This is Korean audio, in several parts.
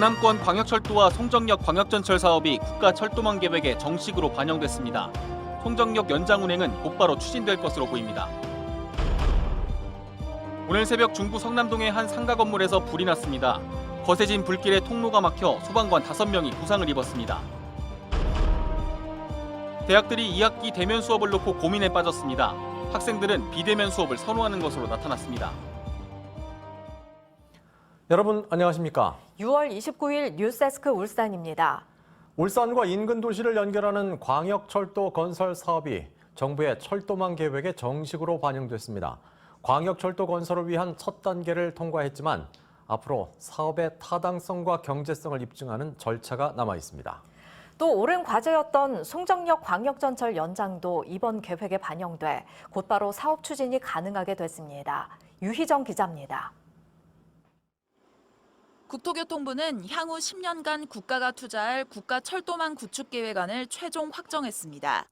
경남권 광역철도와 송정역 광역전철 사업이 국가철도망 계획에 정식으로 반영됐습니다. 송정역 연장 운행은 곧바로 추진될 것으로 보입니다. 오늘 새벽 중구 성남동의 한 상가 건물에서 불이 났습니다. 거세진 불길에 통로가 막혀 소방관 5명이 부상을 입었습니다. 대학들이 2학기 대면 수업을 놓고 고민에 빠졌습니다. 학생들은 비대면 수업을 선호하는 것으로 나타났습니다. 여러분 안녕하십니까? 6월 29일 뉴스데스크 울산입니다. 울산과 인근 도시를 연결하는 광역철도 건설 사업이 정부의 철도망 계획에 정식으로 반영됐습니다. 광역철도 건설을 위한 첫 단계를 통과했지만 앞으로 사업의 타당성과 경제성을 입증하는 절차가 남아 있습니다. 또 오랜 과제였던 송정역 광역전철 연장도 이번 계획에 반영돼 곧바로 사업 추진이 가능하게 됐습니다. 유희정 기자입니다. 국토교통부는 향후 10년간 국가가 투자할 국가철도망 구축계획안을 최종 확정했습니다.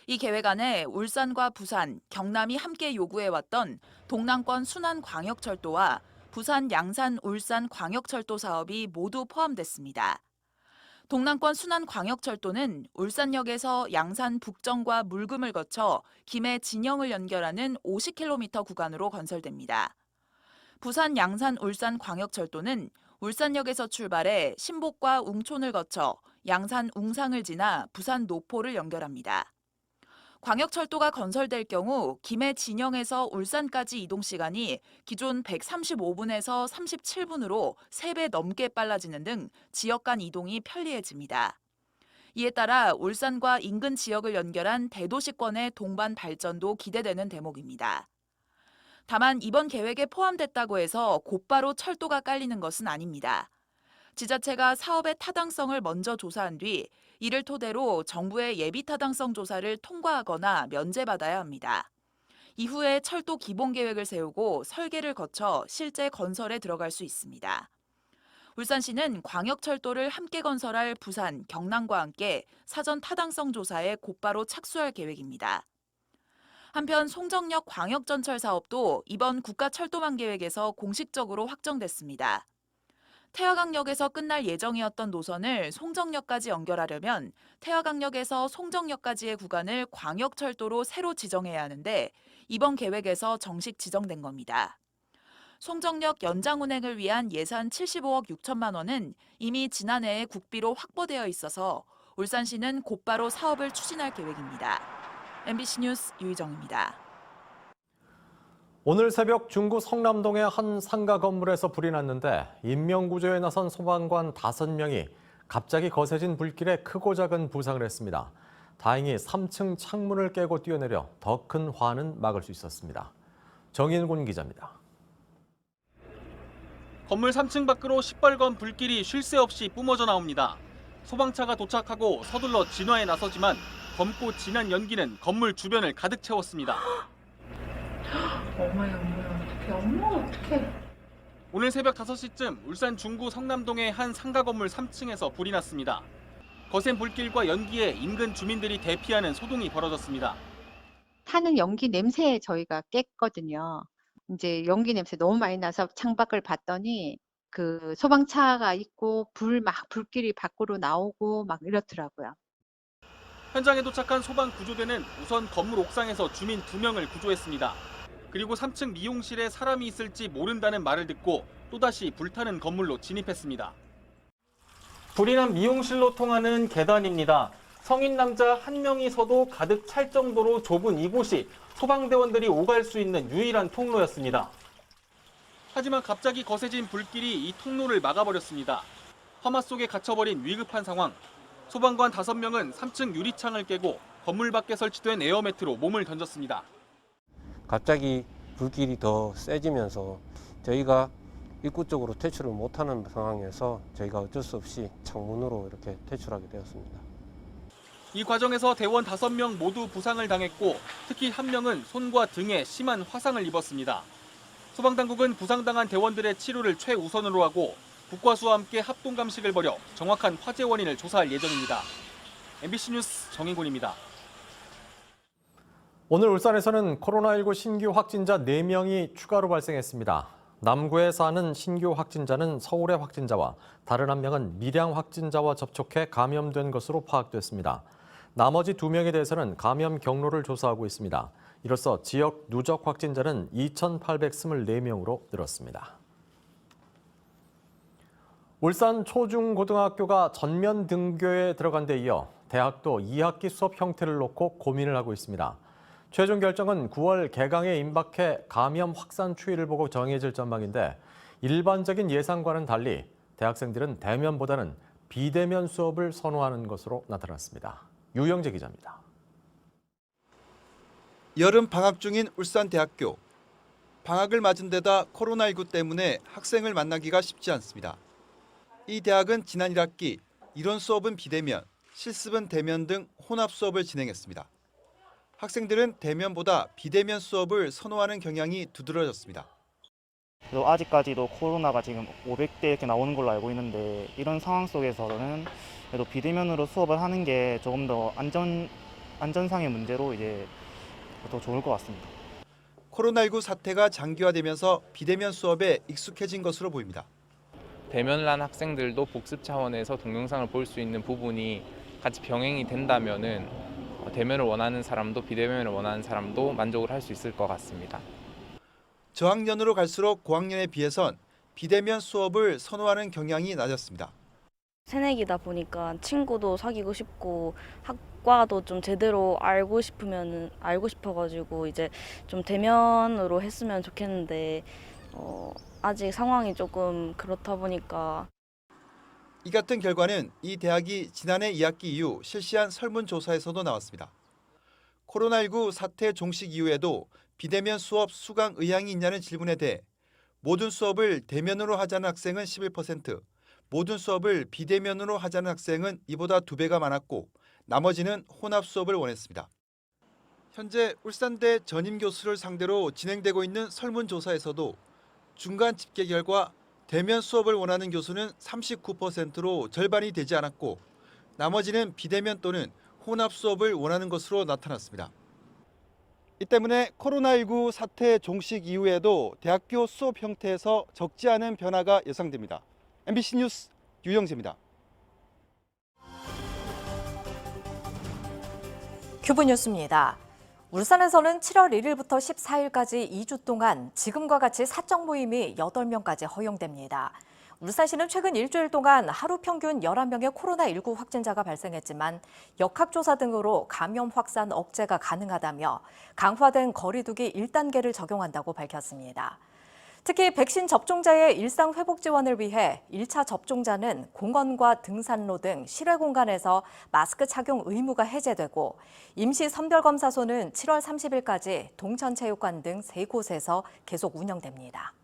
이 계획안에 울산과 부산, 경남이 함께 요구해왔던 동남권 순환광역철도와 부산 양산 울산 광역철도 사업이 모두 포함됐습니다. 동남권 순환광역철도는 울산역에서 양산 북정과 물금을 거쳐 김해 진영을 연결하는 50km 구간으로 건설됩니다. 부산 양산 울산 광역철도는 울산역에서 출발해 신복과 웅촌을 거쳐 양산 웅상을 지나 부산 노포를 연결합니다. 광역철도가 건설될 경우 김해 진영에서 울산까지 이동 시간이 기존 135분에서 37분으로 3배 넘게 빨라지는 등 지역 간 이동이 편리해집니다. 이에 따라 울산과 인근 지역을 연결한 대도시권의 동반 발전도 기대되는 대목입니다. 다만 이번 계획에 포함됐다고 해서 곧바로 철도가 깔리는 것은 아닙니다. 지자체가 사업의 타당성을 먼저 조사한 뒤 이를 토대로 정부의 예비 타당성 조사를 통과하거나 면제받아야 합니다. 이후에 철도 기본 계획을 세우고 설계를 거쳐 실제 건설에 들어갈 수 있습니다. 울산시는 광역철도를 함께 건설할 부산, 경남과 함께 사전 타당성 조사에 곧바로 착수할 계획입니다. 한편 송정역 광역전철 사업도 이번 국가철도망 계획에서 공식적으로 확정됐습니다. 태화강역에서 끝날 예정이었던 노선을 송정역까지 연결하려면 태화강역에서 송정역까지의 구간을 광역철도로 새로 지정해야 하는데 이번 계획에서 정식 지정된 겁니다. 송정역 연장 운행을 위한 예산 75억 6천만 원은 이미 지난해에 국비로 확보되어 있어서 울산시는 곧바로 사업을 추진할 계획입니다. MBC 뉴스 유희정입니다. 오늘 새벽 중구 성남동의 한 상가 건물에서 불이 났는데 인명구조에 나선 소방관 5명이 갑자기 거세진 불길에 크고 작은 부상을 했습니다. 다행히 3층 창문을 깨고 뛰어내려 더 큰 화는 막을 수 있었습니다. 정인곤 기자입니다. 건물 3층 밖으로 시뻘건 불길이 쉴 새 없이 뿜어져 나옵니다. 소방차가 도착하고 서둘러 진화에 나서지만 검고 진한 연기는 건물 주변을 가득 채웠습니다. 엄마 어떡해. 오늘 새벽 5시쯤 울산 중구 성남동의 한 상가 건물 3층에서 불이 났습니다. 거센 불길과 연기에 인근 주민들이 대피하는 소동이 벌어졌습니다. 타는 연기 냄새에 저희가 깼거든요. 이제 연기 냄새 너무 많이 나서 창밖을 봤더니 그 소방차가 있고 불길이 밖으로 나오고 막 이렇더라고요. 현장에 도착한 소방 구조대는 우선 건물 옥상에서 주민 2명을 구조했습니다. 그리고 3층 미용실에 사람이 있을지 모른다는 말을 듣고 또다시 불타는 건물로 진입했습니다. 불이 난 미용실로 통하는 계단입니다. 성인 남자 1명이 서도 가득 찰 정도로 좁은 이곳이 소방대원들이 오갈 수 있는 유일한 통로였습니다. 하지만 갑자기 거세진 불길이 이 통로를 막아버렸습니다. 화마 속에 갇혀버린 위급한 상황. 소방관 5명은 3층 유리창을 깨고 건물 밖에 설치된 에어매트로 몸을 던졌습니다. 갑자기 불길이 더 세지면서 저희가 입구 쪽으로 퇴출을 못하는 상황에서 저희가 어쩔 수 없이 창문으로 이렇게 퇴출하게 되었습니다. 이 과정에서 대원 5명 모두 부상을 당했고 특히 1명은 손과 등에 심한 화상을 입었습니다. 소방당국은 부상당한 대원들의 치료를 최우선으로 하고 국과수와 함께 합동감식을 벌여 정확한 화재 원인을 조사할 예정입니다. MBC 뉴스 정인곤입니다. 오늘 울산에서는 코로나19 신규 확진자 4명이 추가로 발생했습니다. 남구에 사는 신규 확진자는 서울의 확진자와 다른 한 명은 밀양 확진자와 접촉해 감염된 것으로 파악됐습니다. 나머지 2명에 대해서는 감염 경로를 조사하고 있습니다. 이로써 지역 누적 확진자는 2,824명으로 늘었습니다. 울산 초중고등학교가 전면 등교에 들어간 데 이어 대학도 2학기 수업 형태를 놓고 고민을 하고 있습니다. 최종 결정은 9월 개강에 임박해 감염 확산 추이를 보고 정해질 전망인데 일반적인 예상과는 달리 대학생들은 대면보다는 비대면 수업을 선호하는 것으로 나타났습니다. 유영재 기자입니다. 여름 방학 중인 울산대학교. 방학을 맞은 데다 코로나19 때문에 학생을 만나기가 쉽지 않습니다. 이 대학은 지난 1학기 이론 수업은 비대면, 실습은 대면 등 혼합 수업을 진행했습니다. 학생들은 대면보다 비대면 수업을 선호하는 경향이 두드러졌습니다. 그래도 아직까지도 코로나가 지금 500대 이렇게 나오는 걸로 알고 있는데 이런 상황 속에서는 그래도 비대면으로 수업을 하는 게 조금 더 안전상의 문제로 이제 더 좋을 것 같습니다. 코로나19 사태가 장기화되면서 비대면 수업에 익숙해진 것으로 보입니다. 대면을 한 학생들도 복습 차원에서 동영상을 볼 수 있는 부분이 같이 병행이 된다면은 대면을 원하는 사람도 비대면을 원하는 사람도 만족을 할 수 있을 것 같습니다. 저학년으로 갈수록 고학년에 비해선 비대면 수업을 선호하는 경향이 낮았습니다. 새내기다 보니까 친구도 사귀고 싶고 학과도 좀 제대로 알고 싶어가지고 이제 좀 대면으로 했으면 좋겠는데 아직 상황이 조금 그렇다 보니까. 이 같은 결과는 이 대학이 지난해 2학기 이후 실시한 설문조사에서도 나왔습니다. 코로나19 사태 종식 이후에도 비대면 수업 수강 의향이 있냐는 질문에 대해 모든 수업을 대면으로 하자는 학생은 11%, 모든 수업을 비대면으로 하자는 학생은 이보다 2배가 많았고 나머지는 혼합 수업을 원했습니다. 현재 울산대 전임 교수를 상대로 진행되고 있는 설문조사에서도 중간 집계 결과 대면 수업을 원하는 교수는 39%로 절반이 되지 않았고 나머지는 비대면 또는 혼합 수업을 원하는 것으로 나타났습니다. 이 때문에 코로나19 사태 종식 이후에도 대학교 수업 형태에서 적지 않은 변화가 예상됩니다. MBC 뉴스 유영재입니다. 큐브 뉴스입니다. 울산에서는 7월 1일부터 14일까지 2주 동안 지금과 같이 사적 모임이 8명까지 허용됩니다. 울산시는 최근 일주일 동안 하루 평균 11명의 코로나19 확진자가 발생했지만 역학조사 등으로 감염 확산 억제가 가능하다며 강화된 거리 두기 1단계를 적용한다고 밝혔습니다. 특히 백신 접종자의 일상 회복 지원을 위해 1차 접종자는 공원과 등산로 등 실외 공간에서 마스크 착용 의무가 해제되고 임시 선별검사소는 7월 30일까지 동천체육관 등 3곳에서 계속 운영됩니다.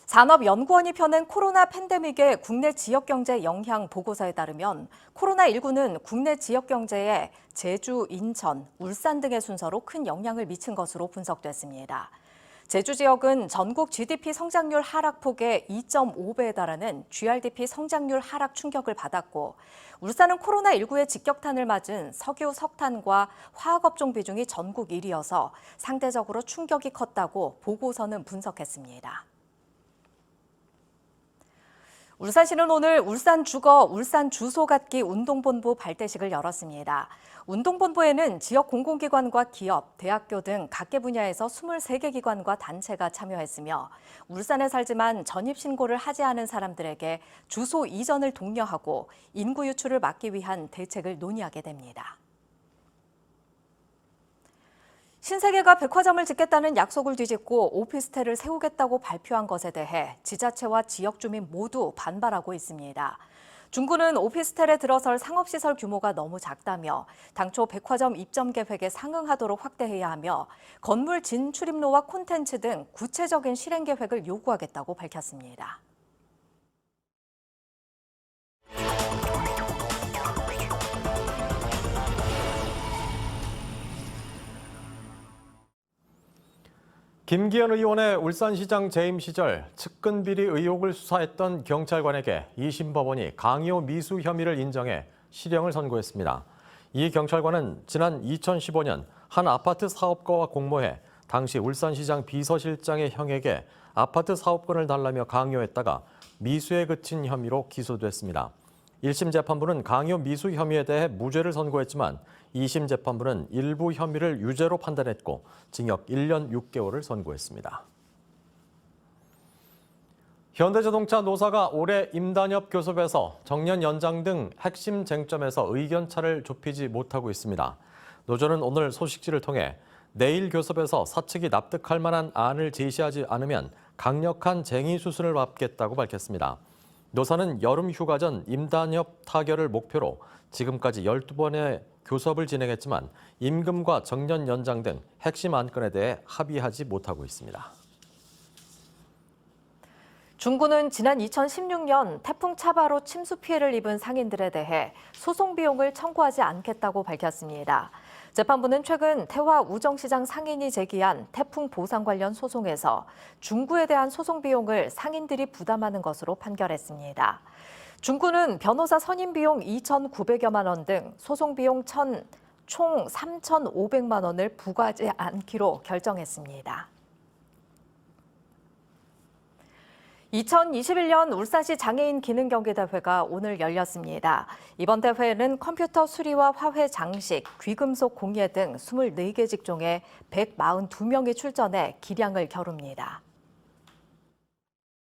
산업연구원이 펴낸 코로나 팬데믹의 국내 지역경제 영향 보고서에 따르면 코로나19는 국내 지역경제에 제주, 인천, 울산 등의 순서로 큰 영향을 미친 것으로 분석됐습니다. 제주 지역은 전국 GDP 성장률 하락폭의 2.5배에 달하는 GRDP 성장률 하락 충격을 받았고 울산은 코로나19의 직격탄을 맞은 석유, 석탄과 화학업종 비중이 전국 1위여서 상대적으로 충격이 컸다고 보고서는 분석했습니다. 울산시는 오늘 울산 주거, 울산 주소 갖기 운동본부 발대식을 열었습니다. 운동본부에는 지역 공공기관과 기업, 대학교 등 각계 분야에서 23개 기관과 단체가 참여했으며 울산에 살지만 전입신고를 하지 않은 사람들에게 주소 이전을 독려하고 인구 유출을 막기 위한 대책을 논의하게 됩니다. 신세계가 백화점을 짓겠다는 약속을 뒤집고 오피스텔을 세우겠다고 발표한 것에 대해 지자체와 지역 주민 모두 반발하고 있습니다. 중구는 오피스텔에 들어설 상업시설 규모가 너무 작다며 당초 백화점 입점 계획에 상응하도록 확대해야 하며 건물 진출입로와 콘텐츠 등 구체적인 실행 계획을 요구하겠다고 밝혔습니다. 김기현 의원의 울산시장 재임 시절 측근 비리 의혹을 수사했던 경찰관에게 2심 법원이 강요 미수 혐의를 인정해 실형을 선고했습니다. 이 경찰관은 지난 2015년 한 아파트 사업가와 공모해 당시 울산시장 비서실장의 형에게 아파트 사업권을 달라며 강요했다가 미수에 그친 혐의로 기소됐습니다. 1심 재판부는 강요 미수 혐의에 대해 무죄를 선고했지만 2심 재판부는 일부 혐의를 유죄로 판단했고 징역 1년 6개월을 선고했습니다. 현대자동차 노사가 올해 임단협 교섭에서 정년 연장 등 핵심 쟁점에서 의견차를 좁히지 못하고 있습니다. 노조는 오늘 소식지를 통해 내일 교섭에서 사측이 납득할 만한 안을 제시하지 않으면 강력한 쟁의 수순을 밟겠다고 밝혔습니다. 노사는 여름 휴가 전 임단협 타결을 목표로 지금까지 12번의 교섭을 진행했지만 임금과 정년 연장 등 핵심 안건에 대해 합의하지 못하고 있습니다. 중구는 지난 2016년 태풍 차바로 침수 피해를 입은 상인들에 대해 소송 비용을 청구하지 않겠다고 밝혔습니다. 재판부는 최근 태화 우정시장 상인이 제기한 태풍 보상 관련 소송에서 중구에 대한 소송 비용을 상인들이 부담하는 것으로 판결했습니다. 중구는 변호사 선임 비용 2,900여만 원 등 소송 비용 총 3,500만 원을 부과하지 않기로 결정했습니다. 2021년 울산시 장애인 기능경기대회가 오늘 열렸습니다. 이번 대회에는 컴퓨터 수리와 화훼 장식, 귀금속 공예 등 24개 직종에 142명이 출전해 기량을 겨룹니다.